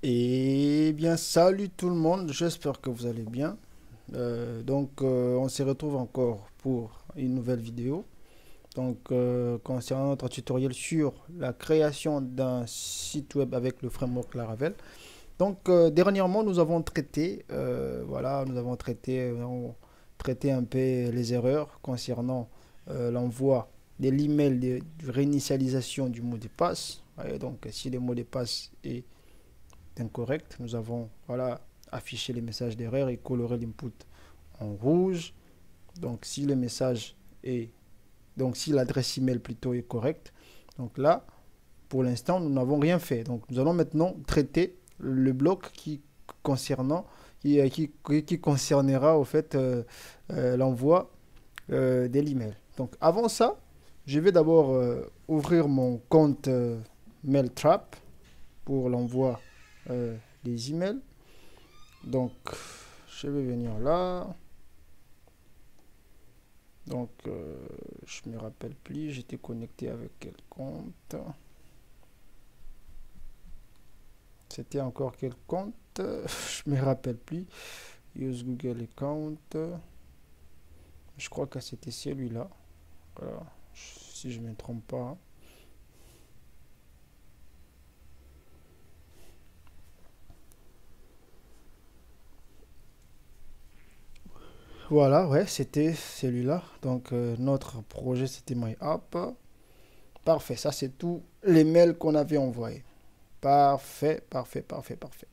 Eh bien, salut tout le monde, j'espère que vous allez bien. On se retrouve encore pour une nouvelle vidéo. Concernant notre tutoriel sur la création d'un site web avec le framework Laravel. Dernièrement, nous avons traité, nous avons traité un peu les erreurs concernant l'envoi de l'email de réinitialisation du mot de passe. Si le mot de passe est incorrect, nous avons affiché les messages d'erreur et coloré l'input en rouge. Donc si le message est si l'adresse email plutôt est correcte, donc là pour l'instant nous n'avons rien fait. Donc nous allons maintenant traiter le bloc qui concernera au fait l'envoi de l'email. Donc avant ça, je vais d'abord ouvrir mon compte Mailtrap pour l'envoi des emails. Donc, je vais venir là. Je me rappelle plus, j'étais connecté avec quel compte? C'était encore quel compte? Je me rappelle plus. Use Google Account. Je crois que c'était celui-là. Voilà. Si je ne me trompe pas. Voilà, ouais, c'était celui-là. Notre projet, c'était MyApp. Parfait, ça c'est tous les mails qu'on avait envoyés. Parfait, parfait, parfait, parfait.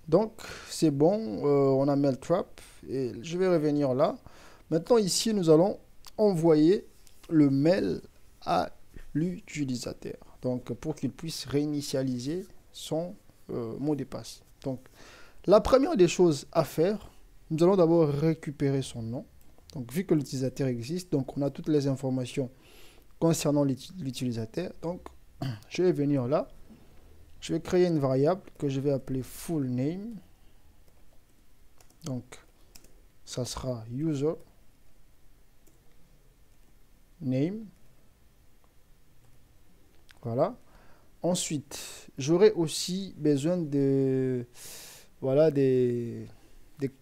Donc, c'est bon, on a Mailtrap. Et je vais revenir là. Maintenant, ici, nous allons envoyer le mail à l'utilisateur. Donc, pour qu'il puisse réinitialiser son mot de passe. Donc, la première des choses à faire, nous allons d'abord récupérer son nom. Donc, vu que l'utilisateur existe, donc on a toutes les informations concernant l'utilisateur. Donc, je vais venir là. Je vais créer une variable que je vais appeler full name. Donc, ça sera user name. Voilà. Ensuite, j'aurai aussi besoin de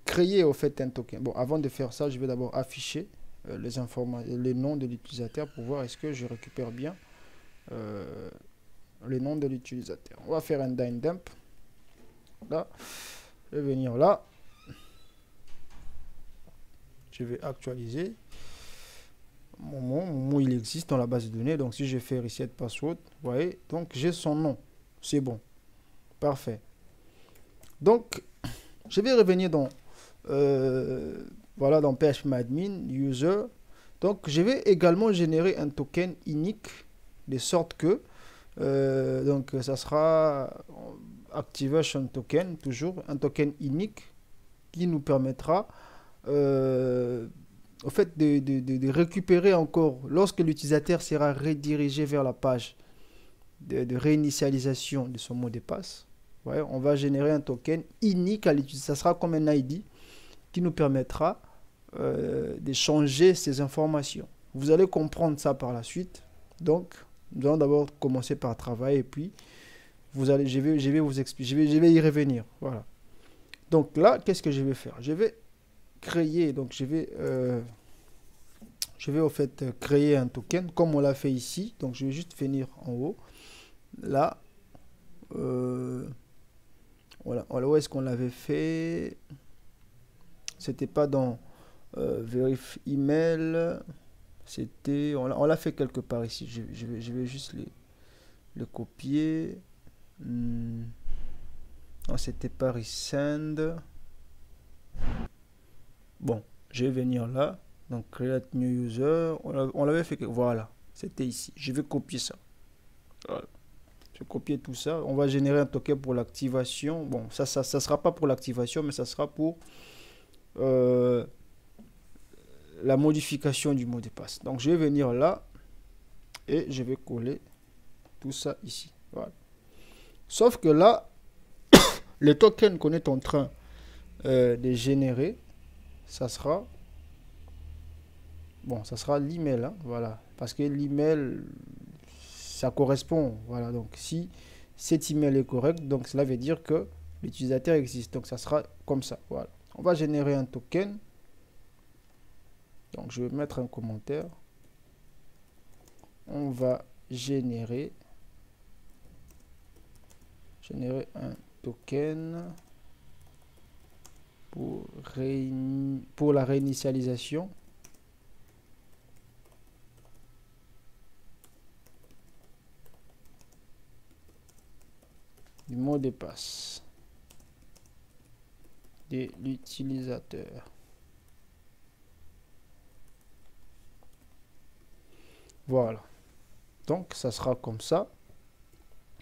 créer au fait un token. Bon, avant de faire ça, je vais d'abord afficher les informations, les noms de l'utilisateur pour voir est-ce que je récupère bien euh, les noms de l'utilisateur. On va faire un dump. Là, je vais venir là. Je vais actualiser. Mon mot, il existe dans la base de données. Donc, si je fais reset password, vous voyez, donc j'ai son nom. C'est bon. Parfait. Donc, je vais revenir dans dans phpMyAdmin, user. Donc, je vais également générer un token unique de sorte que ça sera activation token, toujours un token unique qui nous permettra au fait de récupérer encore lorsque l'utilisateur sera redirigé vers la page de réinitialisation de son mot de passe. Ouais, on va générer un token unique à l'utilisateur. Ça sera comme un ID qui nous permettra de changer ces informations. Vous allez comprendre ça par la suite. Donc, nous allons d'abord commencer par travailler et puis je vais vous expliquer, je vais y revenir. Voilà. Donc là, qu'est-ce que je vais faire? Je vais créer, donc je vais au fait créer un token comme on l'a fait ici. Donc je vais juste venir en haut. Là, voilà, où est-ce qu'on l'avait fait? C'était pas dans Verify Email. C'était, on l'a fait quelque part ici. Je vais juste le copier. Non, c'était pas Resend. Bon, je vais venir là. Donc, Create New User. On l'avait fait. Voilà, c'était ici. Je vais copier ça. Voilà. Je vais copier tout ça. On va générer un token pour l'activation. Bon, ça sera pas pour l'activation, mais ça sera pour la modification du mot de passe. Donc, je vais venir là et je vais coller tout ça ici. Voilà. Sauf que là, le token qu'on est en train de générer, ça sera l'email, hein, voilà, parce que l'email ça correspond, voilà. Donc si cet email est correct, donc cela veut dire que l'utilisateur existe. Donc ça sera comme ça. Voilà. On va générer un token. Donc je vais mettre un commentaire. On va générer un token pour la réinitialisation du mot de passe de l'utilisateur. Voilà. Donc ça sera comme ça.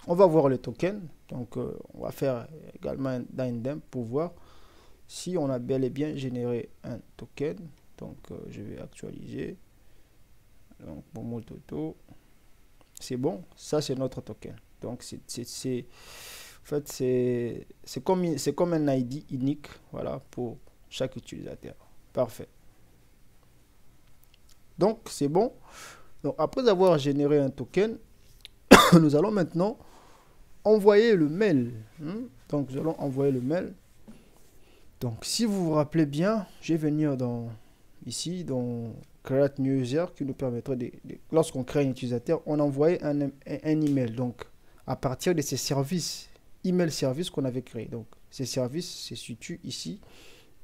On va voir le token. Donc on va faire également un indem pour voir si on a bel et bien généré un token. Donc je vais actualiser. Donc pour Mototo, c'est bon. Ça c'est notre token. Donc en fait c'est comme un ID unique, voilà, pour chaque utilisateur. Parfait. Donc c'est bon. Donc après avoir généré un token, nous allons maintenant envoyer le mail. Donc nous allons envoyer le mail. Donc si vous vous rappelez bien, je vais venir ici dans Create New User qui nous permettra lorsqu'on crée un utilisateur, on envoie un email. Donc à partir de ces services, email service qu'on avait créé. Donc ces services se situent ici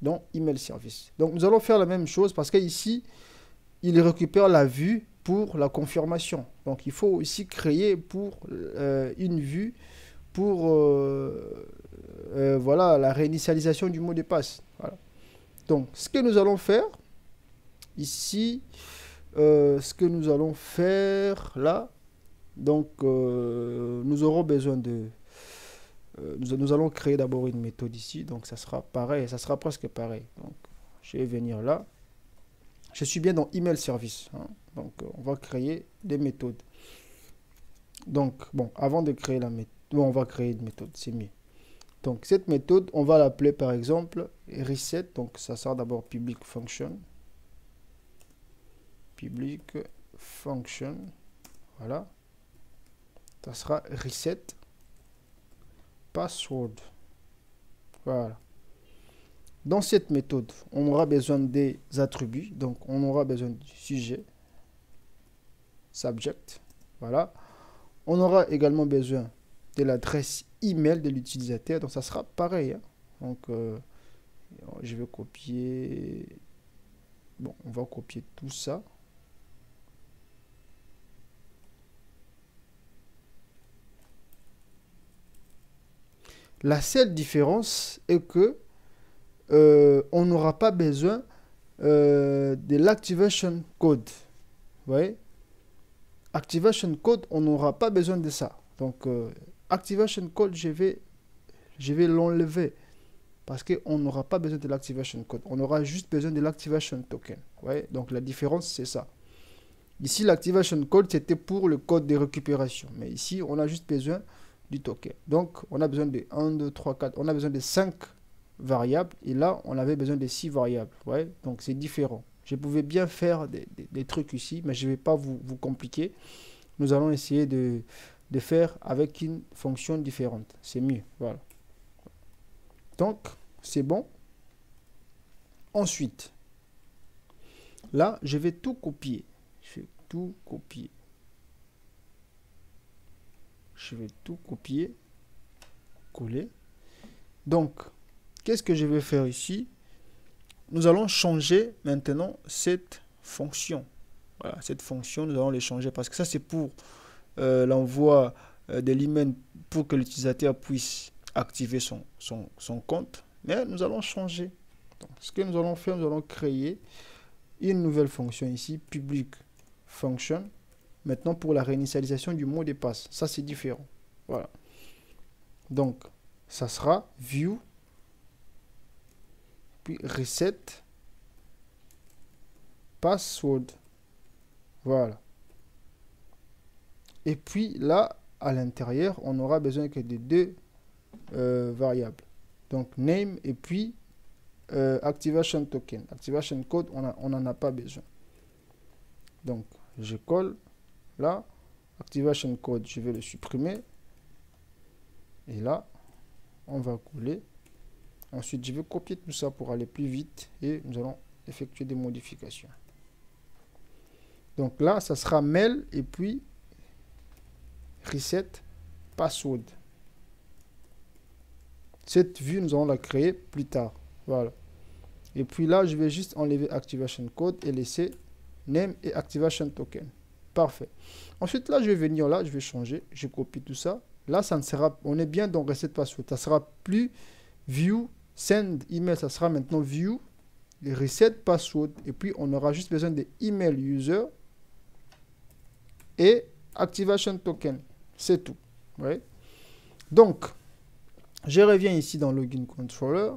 dans email service. Donc nous allons faire la même chose parce que ici il récupère la vue pour la confirmation. Donc il faut aussi créer pour une vue pour voilà, la réinitialisation du mot de passe. Voilà. Donc ce que nous allons faire ici, ce que nous allons faire là, donc nous aurons besoin de nous allons créer d'abord une méthode ici. Donc ça sera pareil, ça sera presque pareil. Donc je vais venir là. Je suis bien dans email service, hein. Donc on va créer des méthodes. Donc bon, avant de créer la méthode, on va créer une méthode, c'est mieux. Donc cette méthode, on va l'appeler par exemple reset. Donc ça sera d'abord public function. Public function, voilà. Ça sera reset password. Voilà. Dans cette méthode, on aura besoin des attributs. Donc, on aura besoin du sujet, subject. Voilà. On aura également besoin de l'adresse email de l'utilisateur. Donc, ça sera pareil, hein. Donc, je vais copier. Bon, on va copier tout ça. La seule différence est que on n'aura pas besoin de l'activation code. Vous voyez? Activation code, on n'aura pas besoin de ça. Donc, activation code, je vais l'enlever parce qu'on n'aura pas besoin de l'activation code. On aura juste besoin de l'activation token. Vous voyez? Donc, la différence, c'est ça. Ici, l'activation code, c'était pour le code de récupération. Mais ici, on a juste besoin du token. Donc, on a besoin de 1, 2, 3, 4. On a besoin de 5 variables. Et là, on avait besoin de 6 variables. Ouais, donc, c'est différent. Je pouvais bien faire des trucs ici, mais je ne vais pas vous compliquer. Nous allons essayer de faire avec une fonction différente. C'est mieux. Voilà. Donc, c'est bon. Ensuite, là, je vais tout copier. Je vais tout copier. Je vais tout copier, coller. Donc, qu'est-ce que je vais faire ici? Nous allons changer maintenant cette fonction. Voilà, cette fonction, nous allons les changer parce que ça, c'est pour l'envoi de l'email pour que l'utilisateur puisse activer son compte. Mais nous allons changer. Donc, ce que nous allons faire, nous allons créer une nouvelle fonction ici, public function. Maintenant, pour la réinitialisation du mot de passe. Ça, c'est différent. Voilà. Donc, ça sera view, puis reset, password. Voilà. Et puis, là, à l'intérieur, on n'aura besoin que de deux variables. Donc, name et puis activation token. Activation code, on n'en a pas besoin. Donc, je colle. Là, activation code, je vais le supprimer. Et là, on va coller. Ensuite, je vais copier tout ça pour aller plus vite et nous allons effectuer des modifications. Donc là, ça sera mail et puis reset password. Cette vue, nous allons la créer plus tard. Voilà. Et puis là, je vais juste enlever activation code et laisser name et activation token. Parfait. Ensuite, là, je vais venir là, je vais changer, je copie tout ça. Là, ça ne sera, on est bien dans reset password. Ça sera plus view send email, ça sera maintenant view reset password. Et puis, on aura juste besoin de email user et activation token. C'est tout. Ouais. Donc, je reviens ici dans login controller.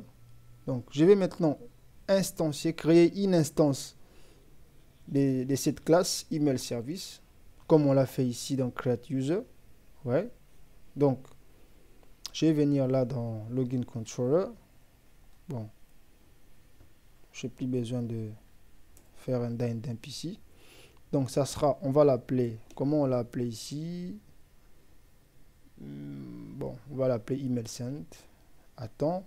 Donc, je vais maintenant instancier, créer une instance de cette classe email service, comme on l'a fait ici dans create user. Ouais. Donc, je vais venir là dans login controller. Bon, je n'ai plus besoin de faire un dump ici. Donc, ça sera, on va l'appeler, comment on l'a appelé ici? Bon, on va l'appeler email send. Attends.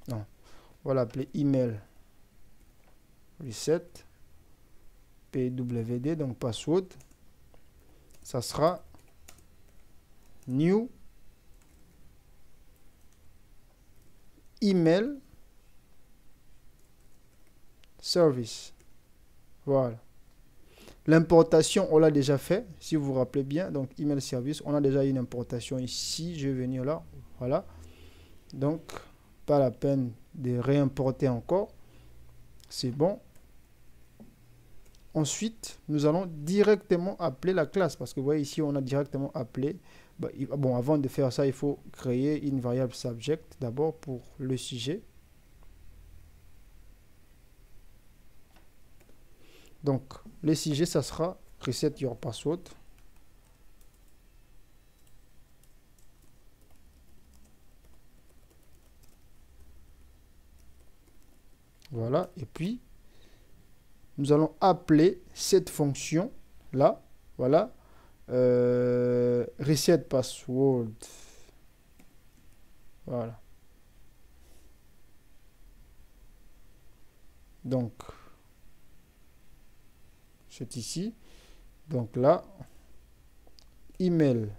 Non, on va l'appeler email reset pwd, donc password. Ça sera new email service. Voilà. L'importation, on l'a déjà fait, si vous vous rappelez bien. Donc, email service, on a déjà une importation ici. Je vais venir là. Voilà. Donc, pas la peine de réimporter encore. C'est bon. Ensuite, nous allons directement appeler la classe. Parce que vous voyez ici, on a directement appelé. Bon, avant de faire ça, il faut créer une variable subject d'abord pour le sujet. Donc, le sujet, ça sera reset your password. Voilà. Et puis, nous allons appeler cette fonction là. Voilà. Reset password. Voilà. Donc, c'est ici. Donc là, email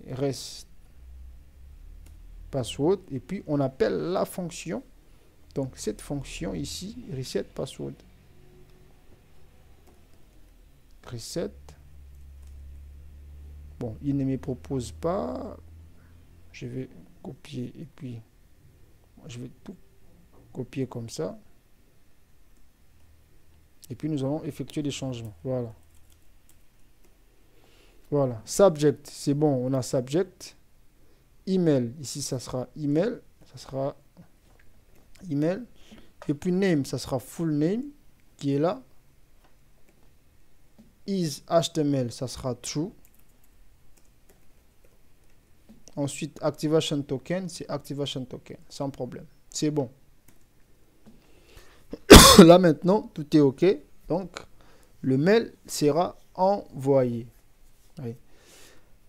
reste password et puis on appelle la fonction. Donc cette fonction ici, reset password. Reset. Bon, il ne me propose pas. Je vais copier et puis je vais tout copier comme ça. Et puis nous allons effectuer des changements. Voilà. Voilà. Subject, c'est bon, on a subject. Email, ici ça sera email. Ça sera email. Et puis name, ça sera full name qui est là. Is HTML, ça sera true. Ensuite, activation token, c'est activation token, sans problème. C'est bon. Là maintenant, tout est OK. Donc, le mail sera envoyé. Oui.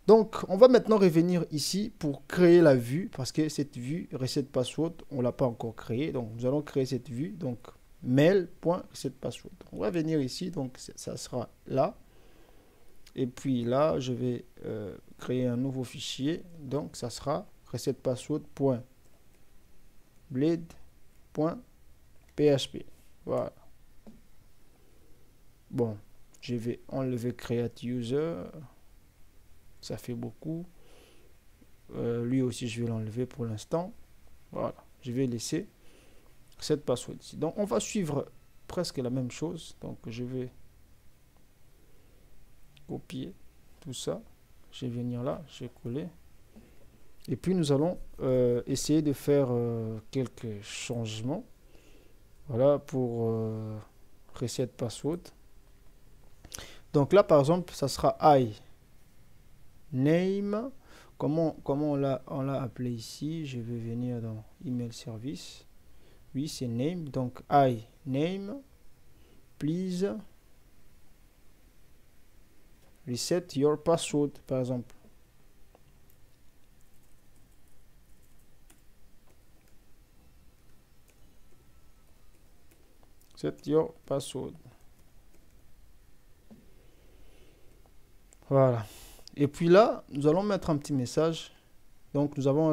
Donc, on va maintenant revenir ici pour créer la vue, parce que cette vue, reset password, on ne l'a pas encore créée. Donc, nous allons créer cette vue. Donc, mail.resetPassword. On va venir ici, donc ça sera là. Et puis là, je vais créer un nouveau fichier. Donc, ça sera resetpassword.blade.php. Voilà. Bon, je vais enlever create user. Ça fait beaucoup. Lui aussi, je vais l'enlever pour l'instant. Voilà. Je vais laisser cette password ici. Donc, on va suivre presque la même chose. Donc, je vais copier tout ça. Je vais venir là. Je vais coller. Et puis, nous allons essayer de faire quelques changements. Voilà pour reset password. Donc là, par exemple, ça sera I name. Comment on l'a appelé ici? Je vais venir dans email service. Oui, c'est name. Donc I name, please reset your password, par exemple. Set your password. Voilà. Et puis là, nous allons mettre un petit message. Donc, nous avons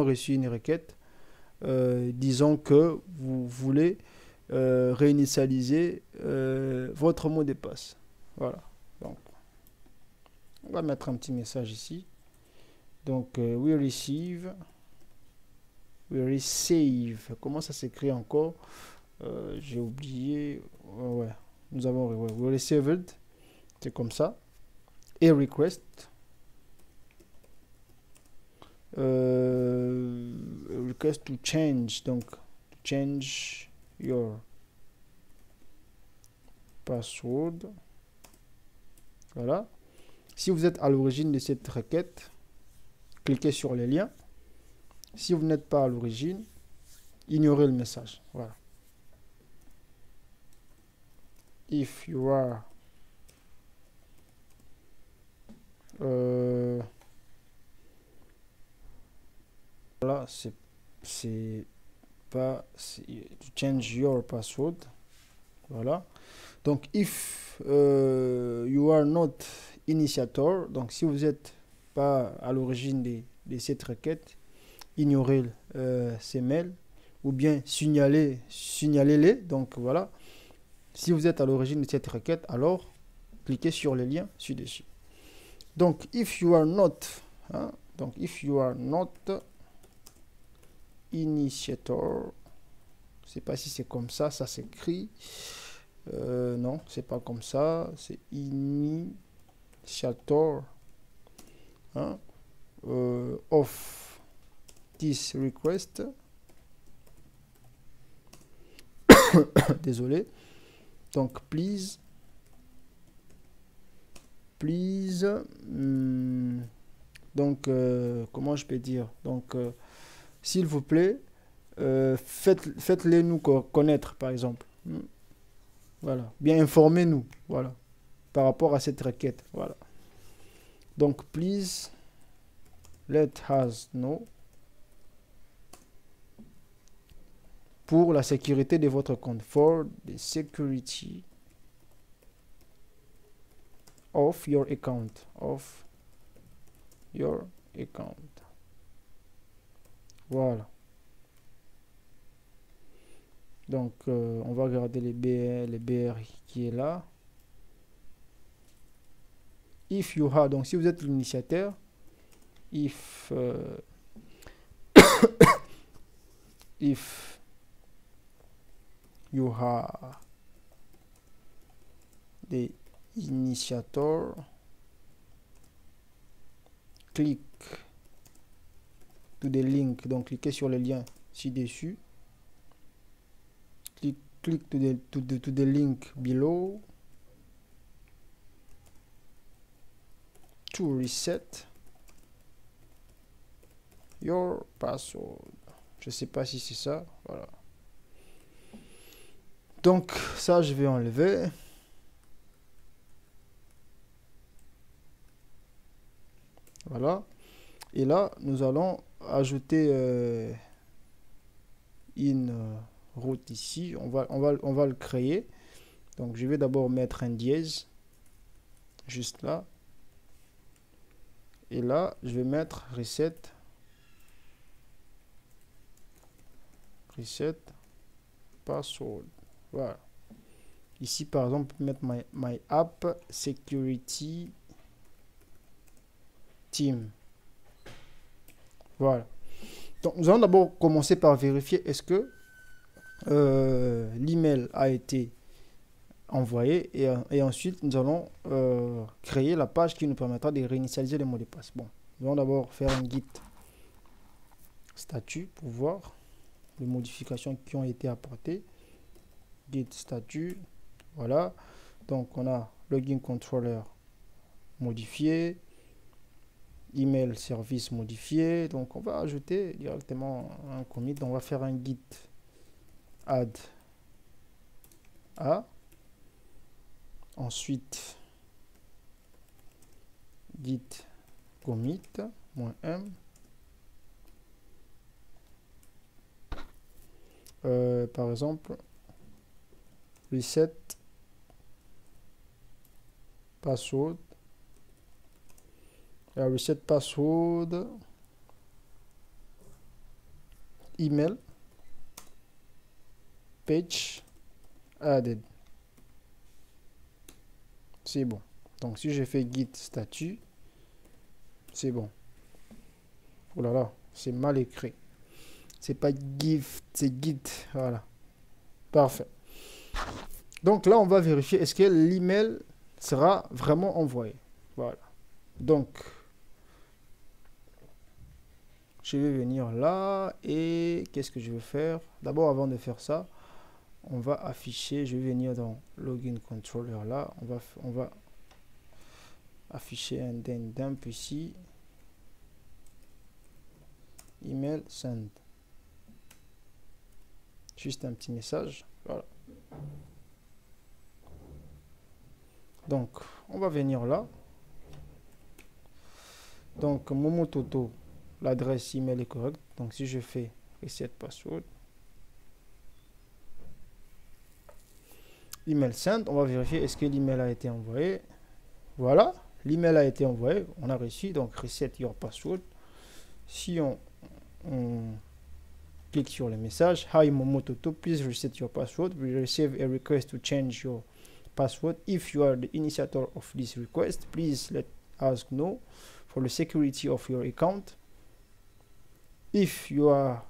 reçu une requête disant que vous voulez réinitialiser votre mot de passe. Voilà. Donc, on va mettre un petit message ici. Donc, we receive. Comment ça s'écrit encore? J'ai oublié. Ouais. Nous avons we received. C'est comme ça. Et request. Request to change. Donc, to change your password. Voilà. Si vous êtes à l'origine de cette requête, cliquez sur les liens. Si vous n'êtes pas à l'origine, ignorez le message. Voilà. If you are voilà, c'est pas to change your password. Voilà. Donc if you are not initiator, donc si vous n'êtes pas à l'origine de cette requête, ignorez ces mails ou bien signalez-les. Donc voilà. Si vous êtes à l'origine de cette requête, alors cliquez sur les liens ci-dessus. Donc if you are not, hein, donc if you are not initiator, je sais pas si c'est comme ça s'écrit. Non, c'est pas comme ça, c'est initiator, hein, of this request. Désolé. Donc please, donc comment je peux dire, donc s'il vous plaît, faites-les nous connaître, par exemple. Voilà, bien informez-nous, voilà, par rapport à cette requête. Voilà. Donc please let us know, pour la sécurité de votre compte, for the security of your account, Voilà. Donc on va regarder les BR qui est là. If you have, donc si vous êtes l'initiateur, if you have the initiator, click to the link, donc cliquez sur le lien ci-dessus, click to the link below to reset your password. Je sais pas si c'est ça, voilà. Donc ça je vais enlever. Voilà. Et là nous allons ajouter une route ici. On va le créer. Donc je vais d'abord mettre un dièse juste là. Et là je vais mettre reset password. Voilà. Ici par exemple mettre my app security team. Voilà. Donc nous allons d'abord commencer par vérifier est-ce que l'email a été envoyé et ensuite nous allons créer la page qui nous permettra de réinitialiser les mots de passe. Bon, nous allons d'abord faire un git statut pour voir les modifications qui ont été apportées. Git statut, voilà. Donc on a login controller modifié, email service modifié. Donc on va ajouter directement un commit. Donc on va faire un git add a. Ensuite git commit -m. Par exemple, reset password. Reset password email page added. C'est bon. Donc si je fais git statut, c'est bon. Oh là là, c'est mal écrit. C'est pas gift, c'est git. Voilà. Parfait. Donc là, on va vérifier est-ce que l'email sera vraiment envoyé. Voilà. Donc, je vais venir là et qu'est-ce que je vais faire? D'abord, avant de faire ça, on va afficher, je vais venir dans Login Controller là, on va afficher un dump ici. Email send. Juste un petit message. Voilà. Donc, on va venir là. Donc, Momototo, l'adresse email est correcte. Donc, si je fais reset password, email send, on va vérifier est-ce que l'email a été envoyé. Voilà, l'email a été envoyé. On a reçu. Donc, reset your password. Si on clique sur le message, hi Momototo, please reset your password. We receive a request to change your password. If you are the initiator of this request, please let us know for the security of your account. If you are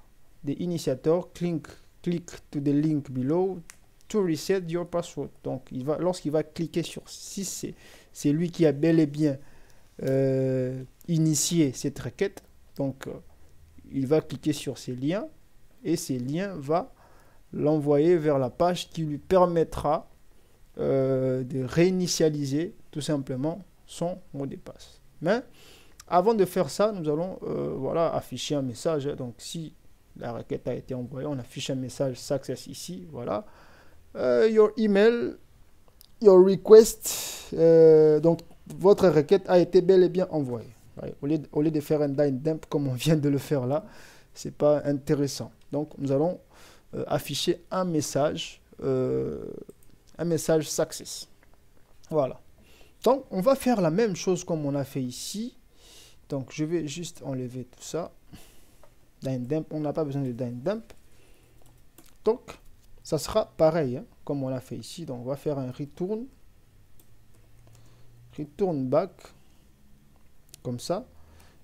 the initiator, click to the link below to reset your password. Donc, lorsqu'il va cliquer sur si c'est lui qui a bel et bien initié cette requête, donc il va cliquer sur ces liens et ces liens va l'envoyer vers la page qui lui permettra de réinitialiser tout simplement son mot de passe. Mais avant de faire ça, nous allons voilà, afficher un message. Donc si la requête a été envoyée, on affiche un message success ici. Voilà. Your email, your request, donc votre requête a été bel et bien envoyée. Ouais, au lieu de faire un dump comme on vient de le faire là, c'est pas intéressant. Donc nous allons afficher un message success. Voilà. Donc on va faire la même chose comme on a fait ici. Donc je vais juste enlever tout ça. Dump, on n'a pas besoin de dump. Donc ça sera pareil hein, comme on l'a fait ici. Donc on va faire un return back comme ça.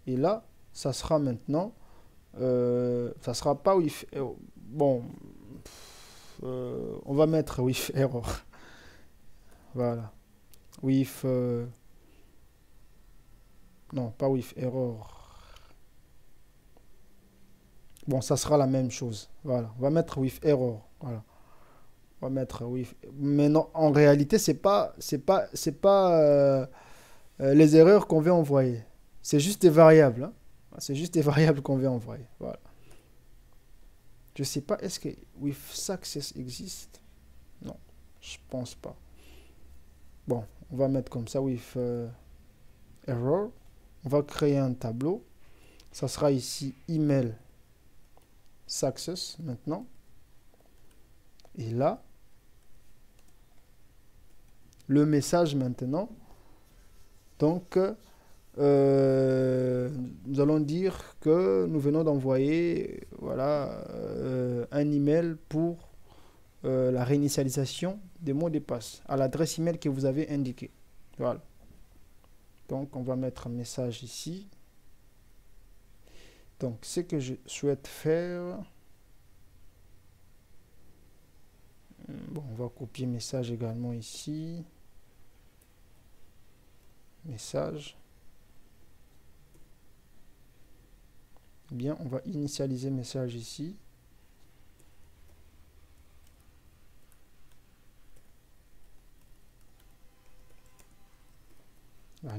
Et là, ça sera maintenant, ça sera pas with, bon, on va mettre with error. Voilà. With, non, pas with error. Bon, ça sera la même chose. Voilà. On va mettre with error. Voilà. On va mettre with. Mais non, en réalité, c'est pas les erreurs qu'on veut envoyer. C'est juste des variables. Hein. C'est juste des variables qu'on veut envoyer. Voilà. Je sais pas, est-ce que with success existe? Non, je pense pas. Bon, on va mettre comme ça with error. On va créer un tableau. Ça sera ici email success maintenant. Et là, le message maintenant. Donc, nous allons dire que nous venons d'envoyer voilà, un email pour la réinitialisation des mots de passe à l'adresse email que vous avez indiquée. Voilà. Donc, on va mettre un message ici. Donc, ce que je souhaite faire... Bon, on va copier message également ici. Message. Bien, on va initialiser message ici.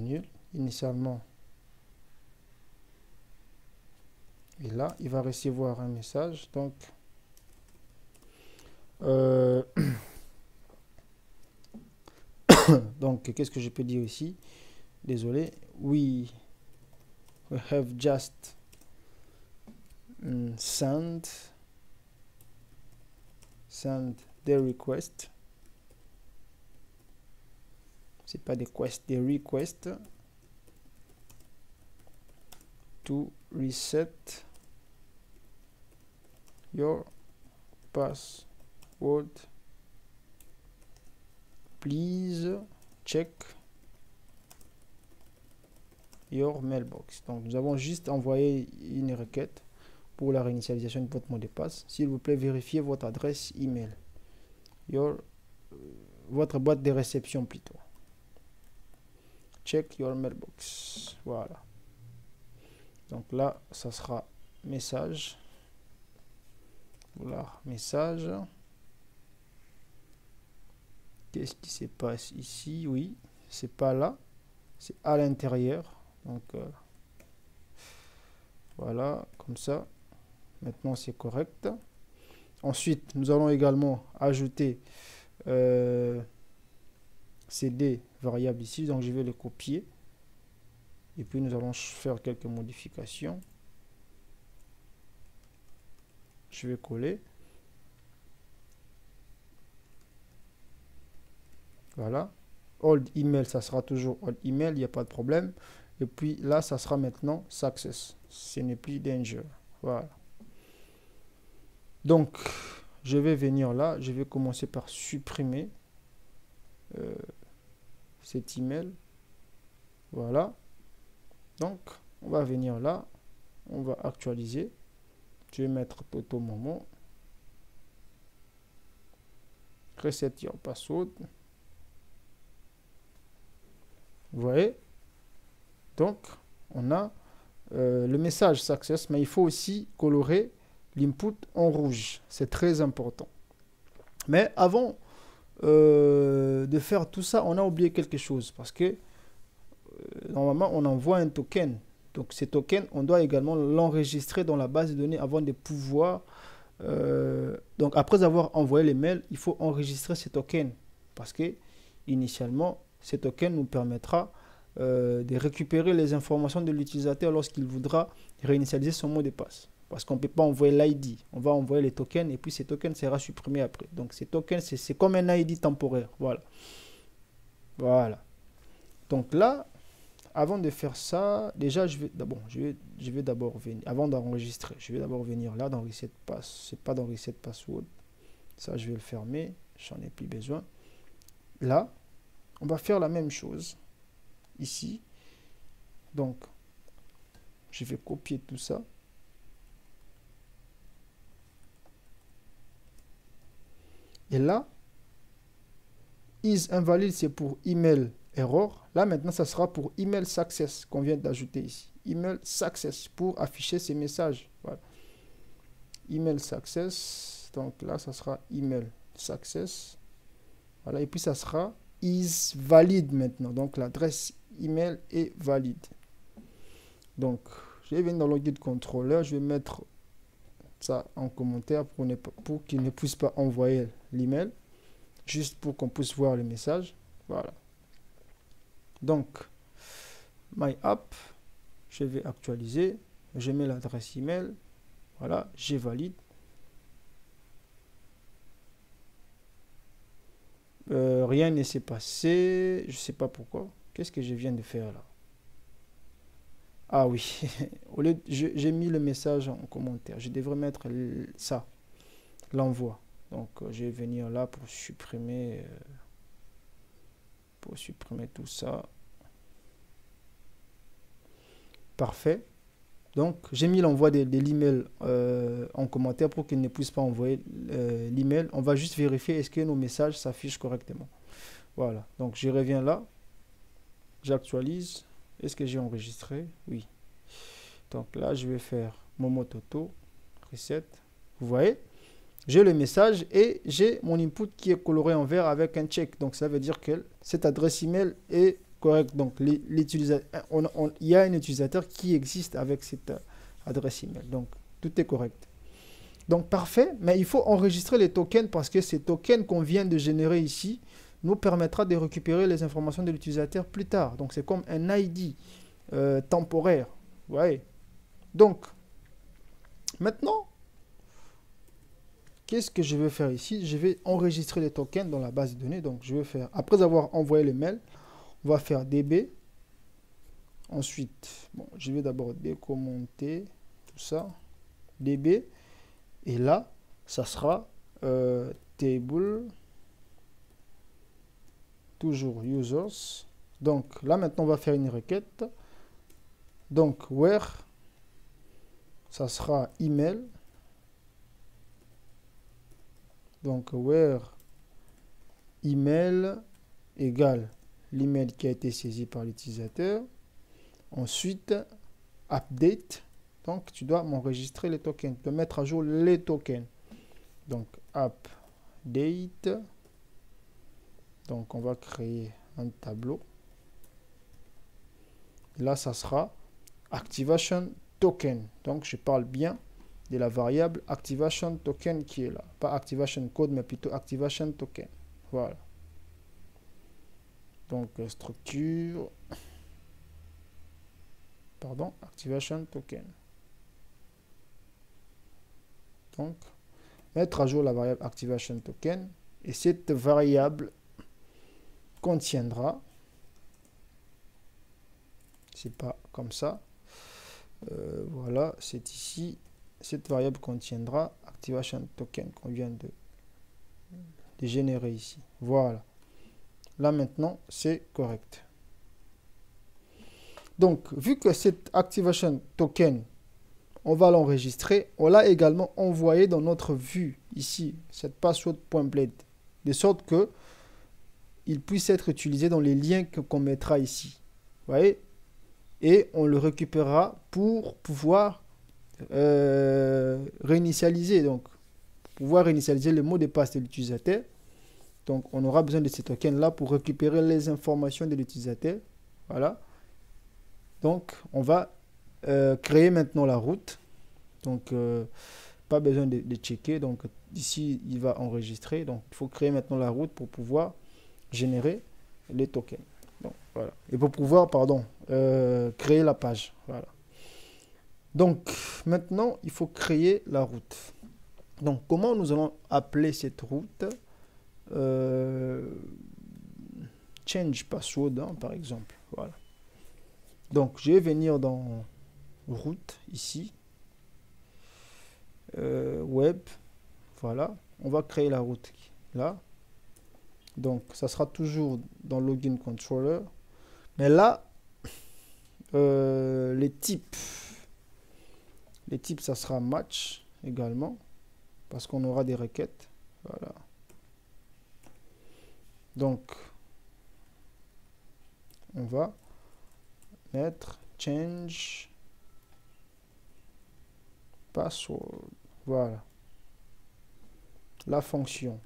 Nul. Initialement. Et là, il va recevoir un message. Donc, donc qu'est-ce que je peux dire ici? désolé, we have just send the request. C'est pas des quests, des requests to reset your password. Please check your mailbox. Donc nous avons juste envoyé une requête pour la réinitialisation de votre mot de passe. S'il vous plaît, vérifiez votre adresse email. Votre boîte de réception plutôt. Check your mailbox. Voilà. Donc là, ça sera message. Voilà, message. Qu'est-ce qui se passe ici? Oui, c'est pas là, c'est à l'intérieur. Donc voilà, comme ça. Maintenant, c'est correct. Ensuite, nous allons également ajouter ces deux variables ici. Donc, je vais les copier. Et puis, nous allons faire quelques modifications. Je vais coller. Voilà. Old email, ça sera toujours old email, il n'y a pas de problème. Et puis là, ça sera maintenant success. Ce n'est plus danger. Voilà. Donc, je vais venir là. Je vais commencer par supprimer cet email. Voilà. Donc, on va venir là. On va actualiser. Je vais mettre Toto Momo. Reset your password. Vous voyez? Donc, on a le message success, mais il faut aussi colorer l'input en rouge. C'est très important. Mais avant de faire tout ça, on a oublié quelque chose. Parce que normalement, on envoie un token. Donc, ces tokens, on doit également l'enregistrer dans la base de données avant de pouvoir... donc, après avoir envoyé les mails, il faut enregistrer ces tokens. Parce que, initialement, ces tokens nous permettra de récupérer les informations de l'utilisateur lorsqu'il voudra réinitialiser son mot de passe. Parce qu'on ne peut pas envoyer l'ID. On va envoyer les tokens et puis ces tokens sera supprimé après. Donc ces tokens, c'est comme un ID temporaire. Voilà. Voilà. Donc là, avant de faire ça, déjà, je vais d'abord venir, avant d'enregistrer, je vais d'abord venir là dans Reset Pass. C'est pas dans Reset Password. Ça, je vais le fermer. J'en ai plus besoin. Là, on va faire la même chose ici. Donc, je vais copier tout ça. Et là, is invalide, c'est pour email error. Là, maintenant, ça sera pour email success qu'on vient d'ajouter ici. Email success pour afficher ces messages. Voilà. Email success. Donc là, ça sera email success. Voilà. Et puis, ça sera is valide maintenant. Donc, l'adresse email est valide. Donc, je vais venir dans le guide contrôleur. Je vais mettre ça en commentaire pour qu'il ne puisse pas envoyer l'email. Juste pour qu'on puisse voir le message. Voilà. Donc, my app, je vais actualiser. Je mets l'adresse email. Voilà, je valide. Rien ne s'est passé. Je ne sais pas pourquoi. Qu'est-ce que je viens de faire là? Ah oui, j'ai mis le message en commentaire. Je devrais mettre ça, l'envoi. Donc, je vais venir là pour supprimer tout ça. Parfait. Donc, j'ai mis l'envoi de l'email en commentaire pour qu'il ne puisse pas envoyer l'email. On va juste vérifier est-ce que nos messages s'affichent correctement. Voilà. Donc, je reviens là. J'actualise. Est-ce que j'ai enregistré? Oui. Donc là, je vais faire Momo Toto, reset. Vous voyez? J'ai le message et j'ai mon input qui est coloré en vert avec un check. Donc ça veut dire que cette adresse email est correcte. Donc il y a un utilisateur qui existe avec cette adresse email. Donc tout est correct. Donc parfait, mais il faut enregistrer les tokens parce que ces tokens qu'on vient de générer ici nous permettra de récupérer les informations de l'utilisateur plus tard. Donc, c'est comme un ID temporaire. Ouais. Donc, maintenant, qu'est-ce que je vais faire ici? Je vais enregistrer les tokens dans la base de données. Donc, je vais faire, après avoir envoyé le mail, on va faire DB. Ensuite, bon, je vais d'abord décommenter tout ça. DB. Et là, ça sera table, toujours users. Donc, là, maintenant, on va faire une requête. Donc, where, ça sera email. Donc, where email égale l'email qui a été saisi par l'utilisateur. Ensuite, update. Donc, tu dois m'enregistrer les tokens, tu dois mettre à jour les tokens. Donc, update. Donc, on va créer un tableau. Là, ça sera activation token. Donc, je parle bien de la variable activation token qui est là. Pas activation code, mais plutôt activation token. Voilà. Donc, structure. Pardon, activation token. Donc, mettre à jour la variable activation token. Et cette variable contiendra, c'est pas comme ça, voilà, c'est ici, cette variable contiendra activation token qu'on vient de générer ici. Voilà. Là maintenant, c'est correct. Donc, vu que cette activation token, on va l'enregistrer, on l'a également envoyé dans notre vue ici, cette password.blade, de sorte que il puisse être utilisé dans les liens qu'on mettra ici. Vous voyez? Et on le récupérera pour pouvoir réinitialiser. Donc, pouvoir réinitialiser le mot de passe de l'utilisateur. Donc, on aura besoin de ces tokens-là pour récupérer les informations de l'utilisateur. Voilà. Donc, on va créer maintenant la route. Donc, pas besoin de checker. Donc, ici, il va enregistrer. Donc, il faut créer maintenant la route pour pouvoir générer les tokens. Donc, voilà. Et pour pouvoir, pardon, créer la page. Voilà. Donc, maintenant, il faut créer la route. Donc, comment nous allons appeler cette route? Change password, hein, par exemple. Voilà. Donc, je vais venir dans route, ici. Web. Voilà. On va créer la route là. Donc, ça sera toujours dans Login Controller. Mais là, les types, ça sera match également. Parce qu'on aura des requêtes. Voilà. Donc, on va mettre change password. Voilà. La fonction.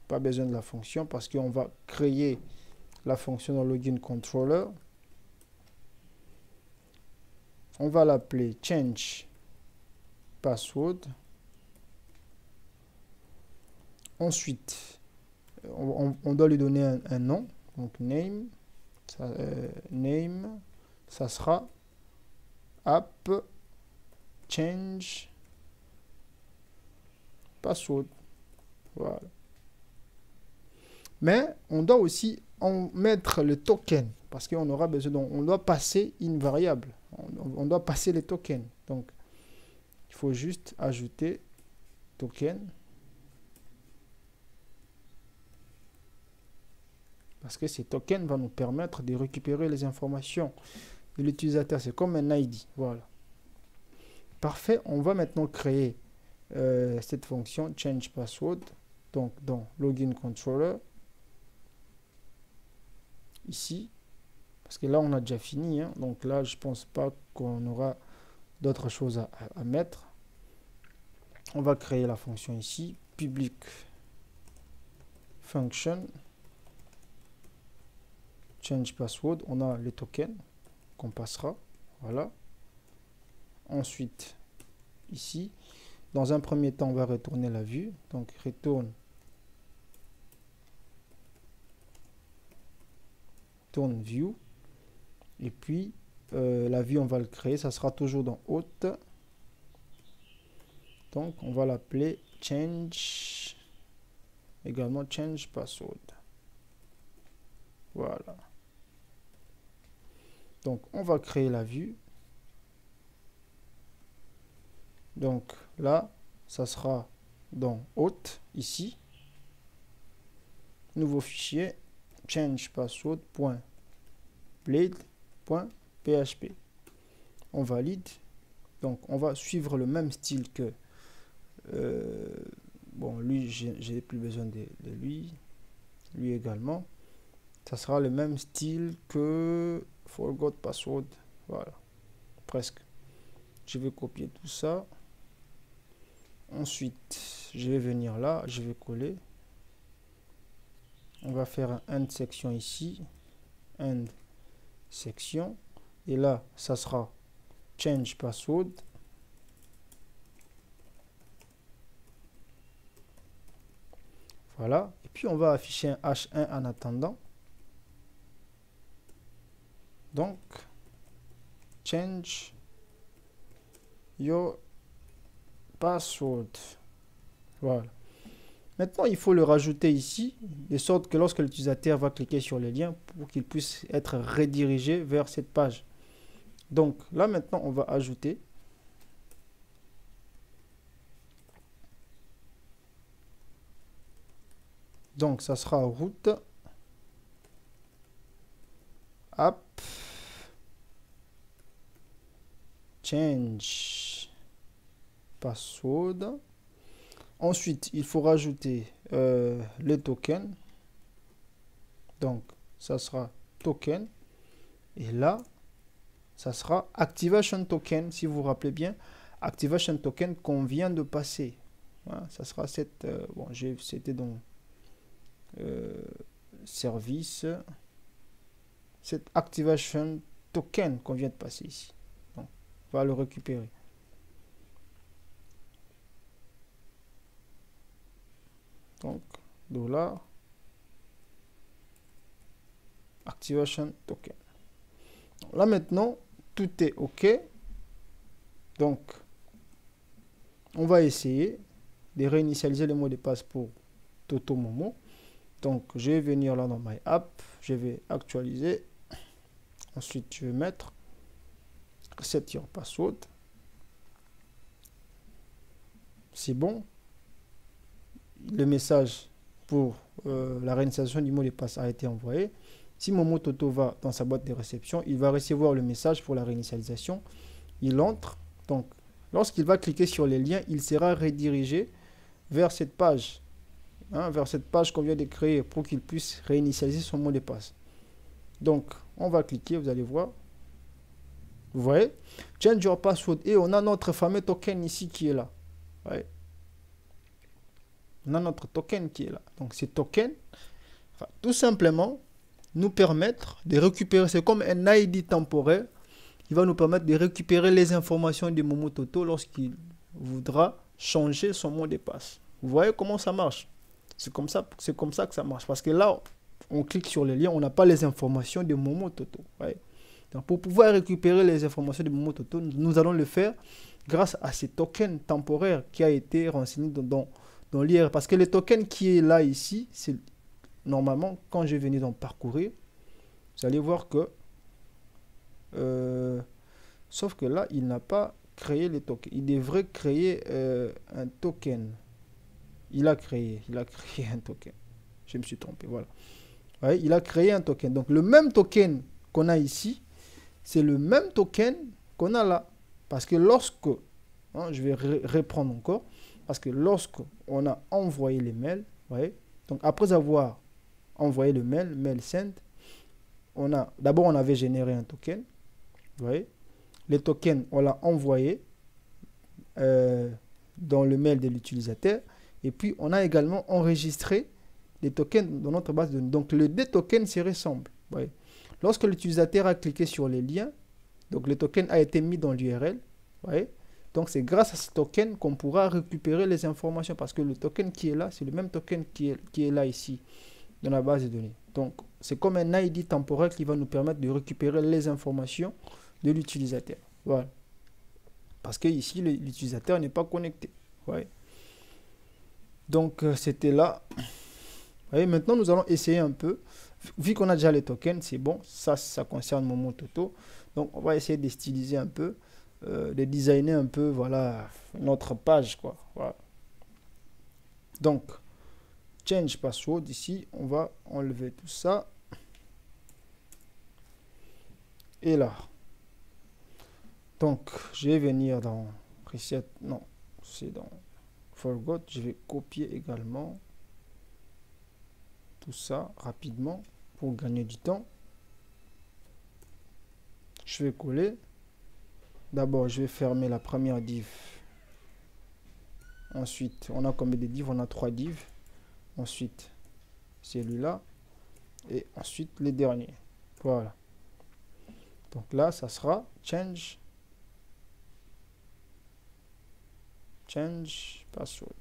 Pas besoin de la fonction parce qu'on va créer la fonction dans Login Controller. On va l'appeler change password. Ensuite, on doit lui donner un nom. Donc name. Name. Ça sera app change password. Voilà. Mais on doit aussi en mettre le token parce qu'on aura besoin, on doit passer une variable. On doit passer les tokens. Donc, il faut juste ajouter token. Parce que ces tokens vont nous permettre de récupérer les informations de l'utilisateur. C'est comme un ID. Voilà. Parfait. On va maintenant créer cette fonction change password. Donc, dans Login Controller. Ici. Parce que là, on a déjà fini. Hein. Donc là, je pense pas qu'on aura d'autres choses à mettre. On va créer la fonction ici. Public function. Change password. On a les tokens qu'on passera. Voilà. Ensuite, ici, dans un premier temps, on va retourner la vue. Donc, retourne tourne view. Et puis, la vue, on va le créer. Ça sera toujours dans Hôte. Donc, on va l'appeler change. Également, change password. Voilà. Donc, on va créer la vue. Donc, là, ça sera dans Hôte, ici. Nouveau fichier, change password.blade.php. On valide. Donc, on va suivre le même style que... bon, lui, j'ai plus besoin de lui. Lui également. Ça sera le même style que forgot password. Voilà. Presque. Je vais copier tout ça. Ensuite, je vais venir là. Je vais coller. On va faire un end section ici. End section. Et là, ça sera change password. Voilà. Et puis, on va afficher un H1 en attendant. Donc, change your password. Voilà. Maintenant, il faut le rajouter ici, de sorte que lorsque l'utilisateur va cliquer sur le lien, pour qu'il puisse être redirigé vers cette page. Donc, là maintenant, on va ajouter. Donc, ça sera route app change password. Ensuite, il faut rajouter les tokens. Donc, ça sera token. Et là, ça sera activation token. Si vous vous rappelez bien, activation token qu'on vient de passer. Voilà, ça sera cette... bon, c'était dans service. Cette activation token qu'on vient de passer ici. Donc, on va le récupérer. Donc, dollar activation token. Là maintenant, tout est OK. Donc, on va essayer de réinitialiser le mot de passe pour TotoMomo. Donc, je vais venir là dans My App. Je vais actualiser. Ensuite, je vais mettre Reset Your Password. C'est bon. Le message pour la réinitialisation du mot de passe a été envoyé. Si Momo Toto va dans sa boîte de réception, il va recevoir le message pour la réinitialisation. Il entre. Donc, lorsqu'il va cliquer sur les liens, il sera redirigé vers cette page. Hein, vers cette page qu'on vient de créer pour qu'il puisse réinitialiser son mot de passe. Donc, on va cliquer, vous allez voir. Vous voyez? Change your password. Et on a notre fameux token ici qui est là. Ouais. On a notre token qui est là. Donc, ces tokens, tout simplement, nous permettre de récupérer. C'est comme un ID temporaire qui va nous permettre de récupérer les informations de Momo Toto lorsqu'il voudra changer son mot de passe. Vous voyez comment ça marche? C'est comme ça que ça marche. Parce que là, on clique sur le lien, on n'a pas les informations de Momo Toto. Ouais. Donc, pour pouvoir récupérer les informations de Momo Toto, nous allons le faire grâce à ces tokens temporaires qui a été renseigné dans l'IR. Parce que le token qui est là ici, c'est normalement, quand je vais venir dans parcourir, vous allez voir que sauf que là, il n'a pas créé les tokens. Il devrait créer un token. Il a créé un token. Je me suis trompé, voilà. Ouais, il a créé un token. Donc, le même token qu'on a ici, c'est le même token qu'on a là. Parce que lorsque, hein, je vais reprendre encore, parce que lorsque on a envoyé les mails, ouais, donc après avoir envoyé le mail send, d'abord on avait généré un token, vous voyez, le token on l'a envoyé dans le mail de l'utilisateur, et puis on a également enregistré les tokens dans notre base de données. Donc les deux tokens se ressemblent. Vous voyez. Lorsque l'utilisateur a cliqué sur les liens, donc le token a été mis dans l'URL, vous voyez. Donc c'est grâce à ce token qu'on pourra récupérer les informations, parce que le token qui est là, c'est le même token qui est là ici dans la base de données. Donc, c'est comme un ID temporaire qui va nous permettre de récupérer les informations de l'utilisateur. Voilà. Parce que ici, l'utilisateur n'est pas connecté. Ouais. Donc, c'était là. Et maintenant, nous allons essayer un peu. Vu qu'on a déjà les tokens, c'est bon. Ça concerne Momototo. Donc, on va essayer de styliser un peu, de designer un peu, voilà, notre page, quoi. Voilà. Donc, change password, ici, on va enlever tout ça. Et là. Donc, je vais venir dans Reset. Non, c'est dans Forgot. Je vais copier également tout ça rapidement pour gagner du temps. Je vais coller. D'abord, je vais fermer la première div. Ensuite, on a combien de divs? On a 3 divs. Ensuite, celui-là. Et ensuite, les derniers. Voilà. Donc là, ça sera change password.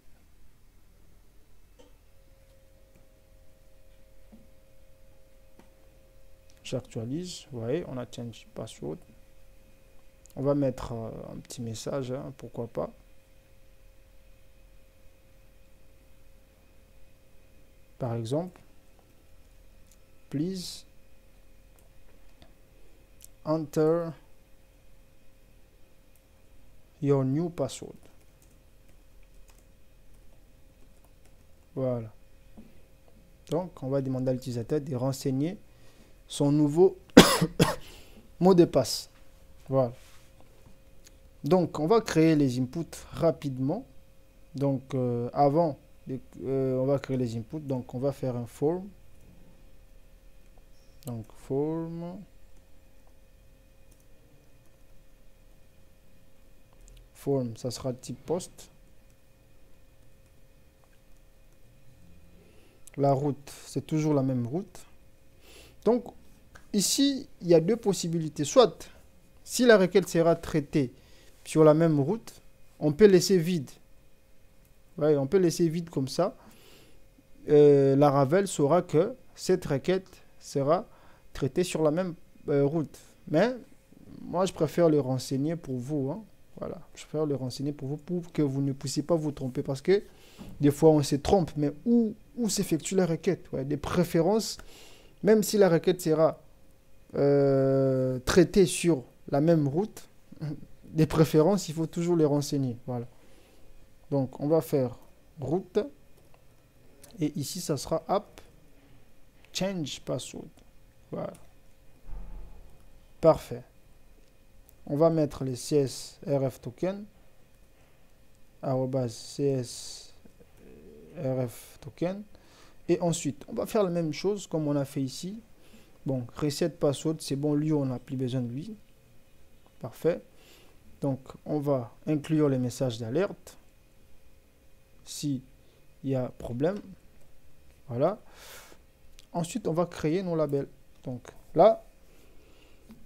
J'actualise. Vous voyez, on a change password. On va mettre un petit message, hein, pourquoi pas. Par exemple, please enter your new password. Voilà. Donc, on va demander à l'utilisateur de renseigner son nouveau mot de passe. Voilà. Donc, on va créer les inputs rapidement. Donc, avant, on va créer les inputs. Donc, on va faire un form. Donc, form. Form, ça sera type post. La route, c'est toujours la même route. Donc, ici, il y a deux possibilités. Soit, si la requête sera traitée sur la même route, on peut laisser vide. Ouais, on peut laisser vide comme ça. La Laravel saura que cette requête sera traitée sur la même route. Mais, moi, je préfère le renseigner pour vous. Hein. Voilà, je préfère le renseigner pour vous pour que vous ne puissiez pas vous tromper. Parce que, des fois, on se trompe. Mais où s'effectue la requête? Ouais, des préférences, même si la requête sera traitée sur la même route, des préférences, il faut toujours les renseigner. Voilà. Donc, on va faire route. Et ici, ça sera app change password. Voilà. Parfait. On va mettre les CSRF token. CSRF token. Et ensuite, on va faire la même chose comme on a fait ici. Bon, reset password, c'est bon, lui, on n'a plus besoin de lui. Parfait. Donc, on va inclure les messages d'alerte. S'il y a problème. Voilà. Ensuite, on va créer nos labels. Donc, là,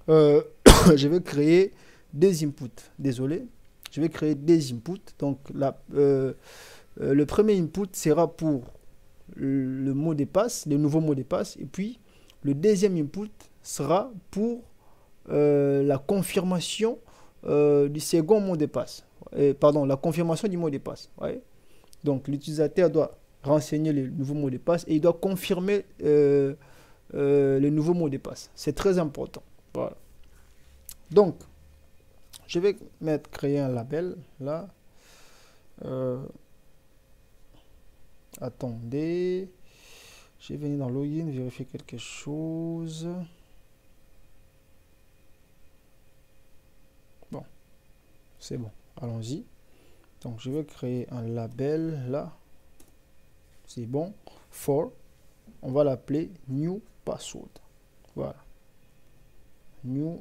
je vais créer des inputs. Désolé. Je vais créer des inputs. Donc, le premier input sera pour le mot de passe, le nouveau mot de passe. Et puis, le deuxième input sera pour la confirmation du second mot de passe. Pardon, la confirmation du mot de passe. Ouais. Donc, l'utilisateur doit renseigner le nouveau mot de passe et il doit confirmer le nouveau mot de passe. C'est très important. Voilà. Donc, je vais créer un label là. Attendez. Je vais venir dans login, vérifier quelque chose. Bon, c'est bon. Allons-y. Donc, je vais créer un label là. C'est bon. For. On va l'appeler new password. Voilà. New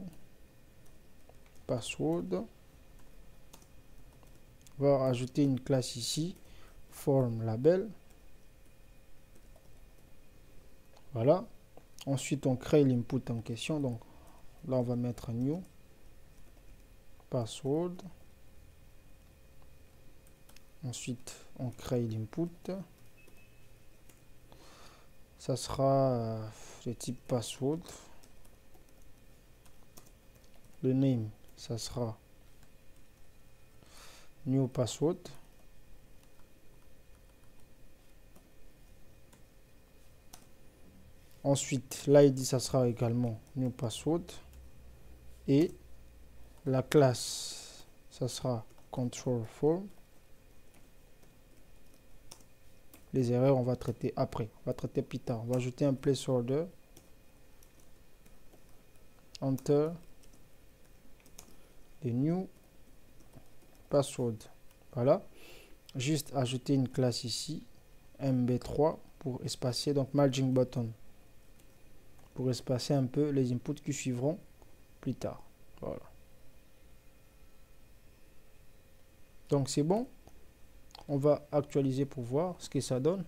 password. On va rajouter une classe ici. Form label. Voilà. Ensuite, on crée l'input en question. Donc, là, on va mettre new password. Ensuite, on crée l'input. ça sera le type password. Le name, ça sera new password. Ensuite, l'ID, ça sera également new password. Et la classe, ça sera control form. Les erreurs, on va traiter après. On va traiter plus tard. On va ajouter un placeholder. Enter. Et new password. Voilà. Juste ajouter une classe ici. MB3 pour espacer. Donc, merging button. Pour espacer un peu les inputs qui suivront plus tard. Voilà. Donc, c'est bon. On va actualiser pour voir ce que ça donne.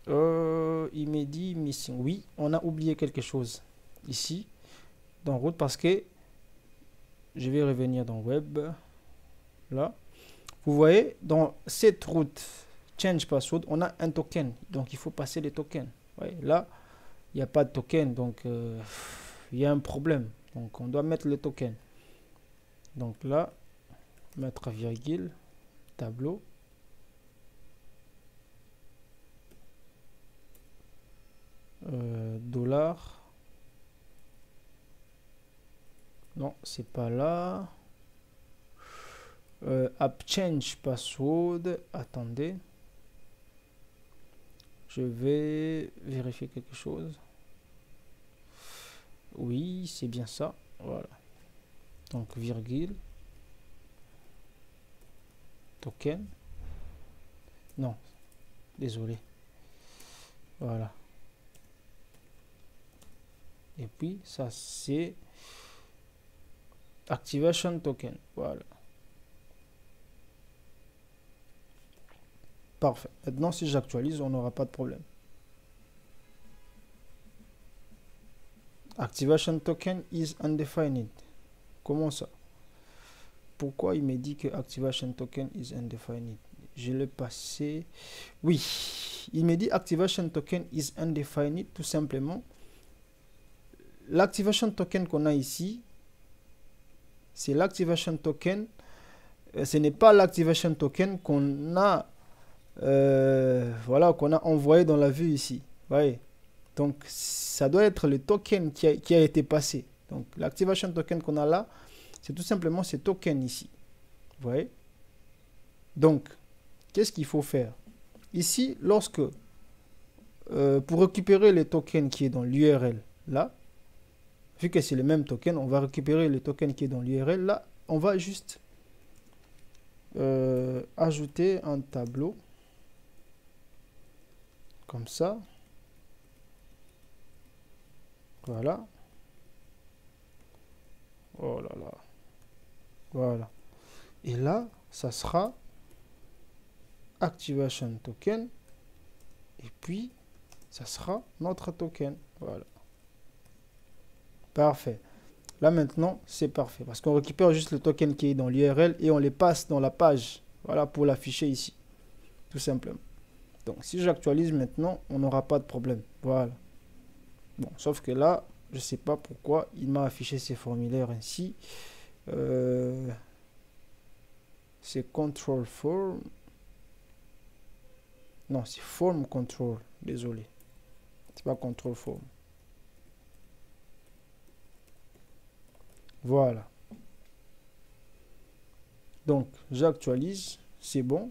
Il m'a dit missing. Oui, on a oublié quelque chose ici dans route parce que je vais revenir dans web. Là, vous voyez, dans cette route change password, on a un token. Donc, il faut passer les tokens. Ouais, là, il n'y a pas de token. Donc, il y a un problème. Donc, on doit mettre le token. Donc là, mettre virgule, tableau. Dollar. Non, c'est pas là. App change password. Attendez. Je vais vérifier quelque chose. Oui, c'est bien ça. Voilà. Donc, virgule. Token. Non. Désolé. Voilà. Et puis, ça, c'est activation token. Voilà. Parfait. Maintenant, si j'actualise, on n'aura pas de problème. Activation token is undefined. Comment ça? Pourquoi il me dit que activation token is undefined? Je l'ai passé. Oui, il me dit activation token is undefined tout simplement. L'activation token qu'on a ici, c'est l'activation token. Ce n'est pas l'activation token qu'on a, voilà, qu'on a envoyé dans la vue ici. Voyez. Donc, ça doit être le token qui a été passé. Donc, l'activation token qu'on a là, c'est tout simplement ce token ici. Vous voyez? Donc, qu'est-ce qu'il faut faire? Ici, lorsque, pour récupérer le token qui est dans l'URL, là, vu que c'est le même token, on va récupérer le token qui est dans l'URL. Là, on va juste ajouter un tableau. Comme ça. Voilà. Oh là là. Voilà. Et là, ça sera activation token. Et puis, ça sera notre token. Voilà. Parfait. Là maintenant, c'est parfait. Parce qu'on récupère juste le token qui est dans l'URL et on les passe dans la page. Voilà, pour l'afficher ici. Tout simplement. Donc, si j'actualise maintenant, on n'aura pas de problème. Voilà. Bon, sauf que là, je ne sais pas pourquoi il m'a affiché ces formulaires ainsi. C'est control form. Non, c'est form control. Désolé. C'est pas control form. Voilà. Donc, j'actualise. C'est bon.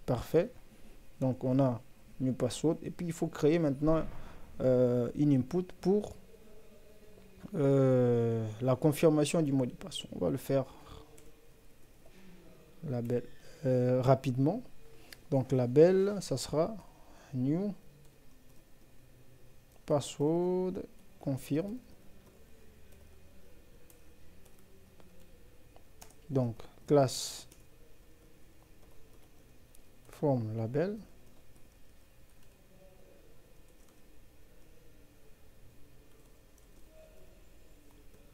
Parfait. Donc, on a new password. Et puis, il faut créer maintenant une input pour la confirmation du mot de passe. On va le faire label rapidement. Donc, label, ça sera new password confirme. Donc, classe form label.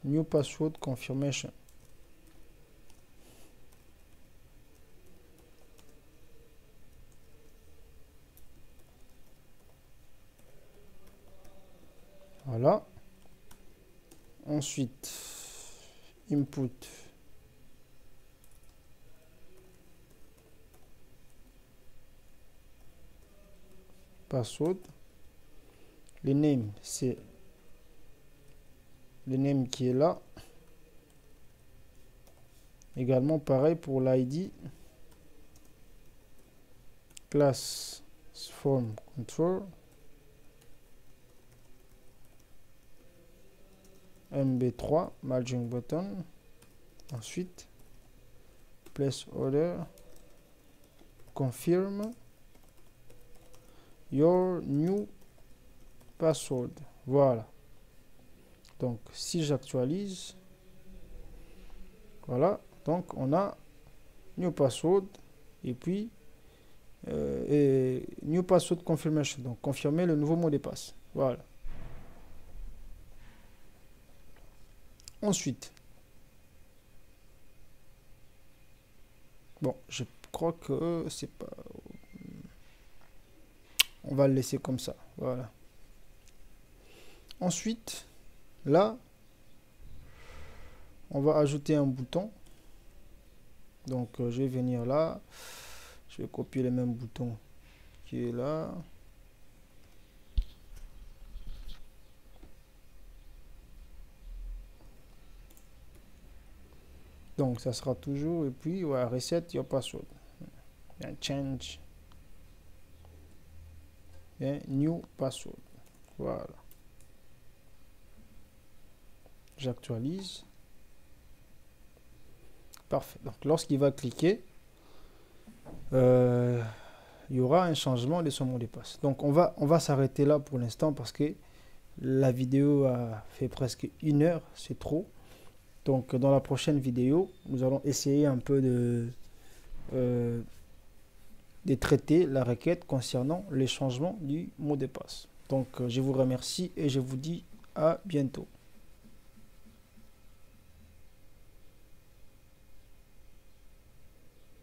New password confirmation. Voilà. Ensuite, input. Password. Le name, c'est le name qui est là. Également pareil pour l'ID. Class form control. MB3 merging button. Ensuite, place order. Confirm your new password. Voilà. Donc si j'actualise, voilà, donc on a new password et puis new password confirmation, donc confirmer le nouveau mot de passe. Voilà. Ensuite, bon, je crois que c'est pas, on va le laisser comme ça. Voilà. Ensuite, là, on va ajouter un bouton. Donc, je vais venir là. Je vais copier le même bouton qui est là. Donc, ça sera toujours. Et puis, ouais, reset your password. Bien, change. Bien, new password. Voilà. J'actualise. Parfait. Donc, lorsqu'il va cliquer, il y aura un changement de son mot de passe. Donc, on va s'arrêter là pour l'instant parce que la vidéo a fait presque 1 heure. C'est trop. Donc, dans la prochaine vidéo, nous allons essayer un peu de traiter la requête concernant les changements du mot de passe. Donc, je vous remercie et je vous dis à bientôt.